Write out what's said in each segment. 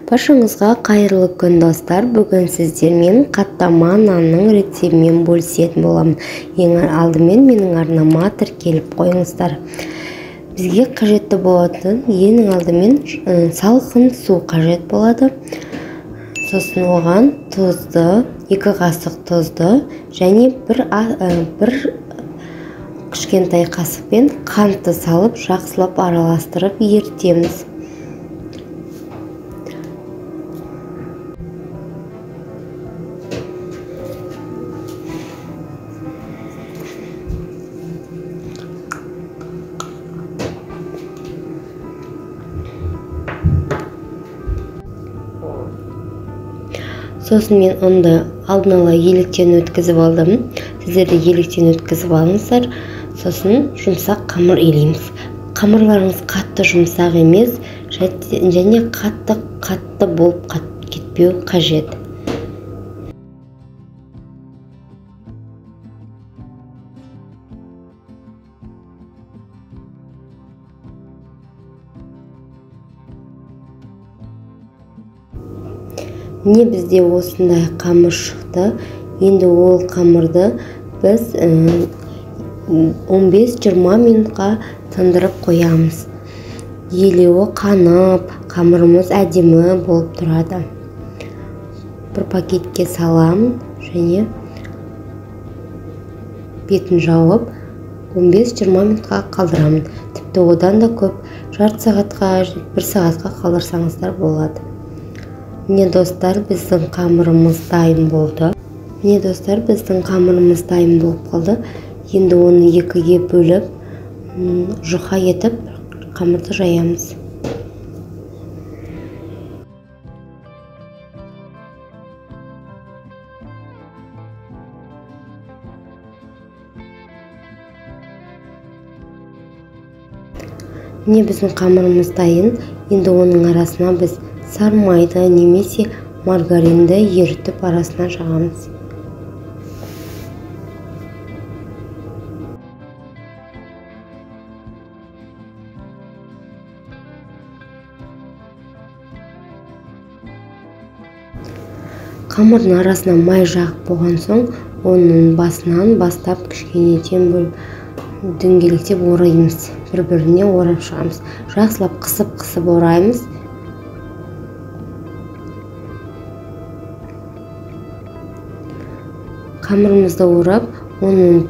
Баршаңызға қайырлы күн достар. Бүгін сіздермен қаттама нанның рецептімен бөлісетін боламын. Ең алдымен менің арнама тіркеліп қойыңыздар. Бізге қажетті болатын ең алдымен салқын су қажет болады. Сосын оған тұзды, 2 қасық тұзды және бір кішкентай қасықпен қантты салып, жақсылап араластырып ерітеміз. Сосын мен ұнды алдын ала електен өткізіп алдым. Сіздер де електен өткізіп алыңыздар. Сосын жұмсақ қамыр илейміз. Қамырларыңыз қатты жұмсақ емес және қатты болып кетпеу қажет. Міне бізде осындай қамыр шықты. Енді ол қамырды біз 15-20 минутқа тындырып қоямыз. Елеуі қанып, қамырымыз әдемі болып тұрады. Бір пакетке салам және бетін жауып 15-20 минутқа қалдырамын. Тіпті одан да көп, жарты сағатқа, 1 сағатқа қалдырсаңыздар болады. Міне достар, біздің қамырымыз дайын болды. Болып қалды. Енді оны екіге бөліп, жұқа етіп қамырды жаямыз. Міне біздің қамырымыз дайын. Енді оның арасына біз сармайды немесе маргаринді ерітіп арасына жағамыз. Қамырдың арасына май жағып болған соң, оның басынан бастап кішкенеден бөліп дөңгелектеп ораймыз. Бір-біріне орап шығамыз. Жақсылап қысып ораймыз. Қамырымызды орап, оның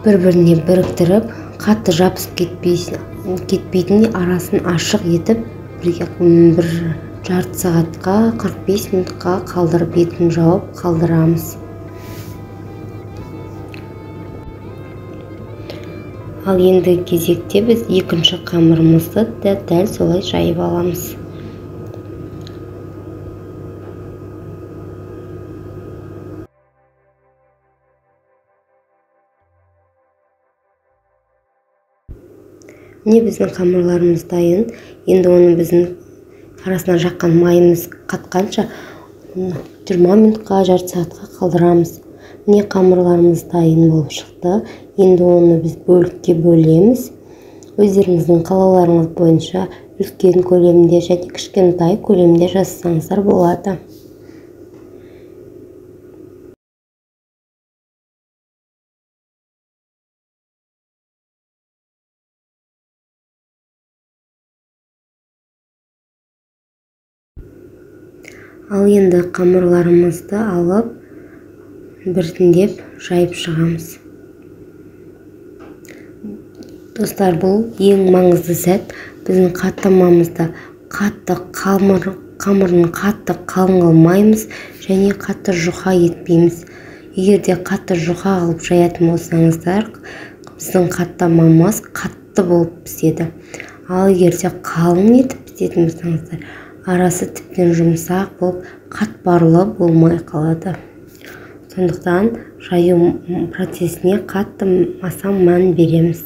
бір-біріне біріктіріп, қатты жабысып кетпейтін арасын ашық етіп, бір жарты сағатқа 45 минутқа қалдырып, бетін жауып қалдырамыз. Ал енді кезекте біз екінші қамырымызды дәл солай жайып аламыз. Міне біздің қамырларымыз дайын. Енді оны біздің арасына жаққан майымыз қатқанша 20 минутқа, жарты сағатқа қалдырамыз. Міне қамырларымыз дайын болып шықты. Енді оны біз бөлікке бөлеміз. Өздеріңіздің қалауларыңыз бойынша үлкен көлемде және кішкентай көлемде жасасаңыздар болады. Ал енді қамырларымызды алып, біртіндеп жайып шығамыз. Достар, бұл ең маңызды сәт. Біздің қаттамамызда қамырын қатты қалың қылмаймыз және қатты жұқа етпейміз. Егерде қатты жұқа қылып жаятын болсаңыздар, біздің қаттамамыз қатты болып піседі. Ал егерде қалың етіп пісетін болсаңыздар, арасы тіптен жұмсақ болып, қатпарлы болмай қалады. Сондықтан жаю процесіне қатты аса мән береміз.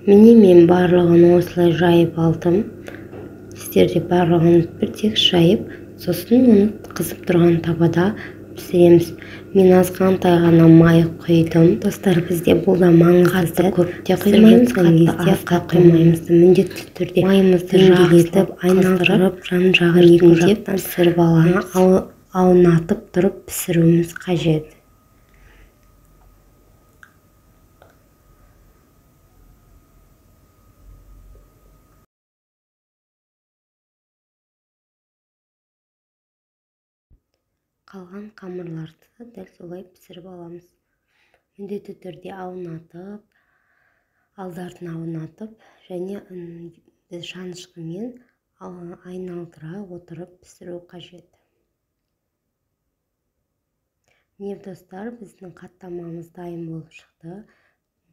Міне мен барлығын осылай жайып алдым. Сіздер де барлығын бір тек жайып, сосын оны қызып тұрған табада пісіреміз. Мен азғантай ғана май құйдым. Достар, бізде бұл да маңызды, көп те құймаймыз, қатты аз да құймаймыз. Міндетті түрде майымызды жағызтып, айналдырып, жан-жағын екітеп пісіріп аламыз. Аунатып тұрып пісіруіміз қажет. Қалған қамырларды дәл солай пісіріп аламыз. Міндетті түрде аунатып, алдарын аунатып, және біз шанышқымен айналдыра отырып пісіру қажет. Міне достар, біздің қаттамамыз дайын болып шықты.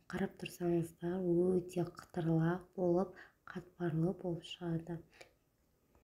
Қарап тұрсаңыздар, өте қытырлақ болып, қатпарлы болып шығады.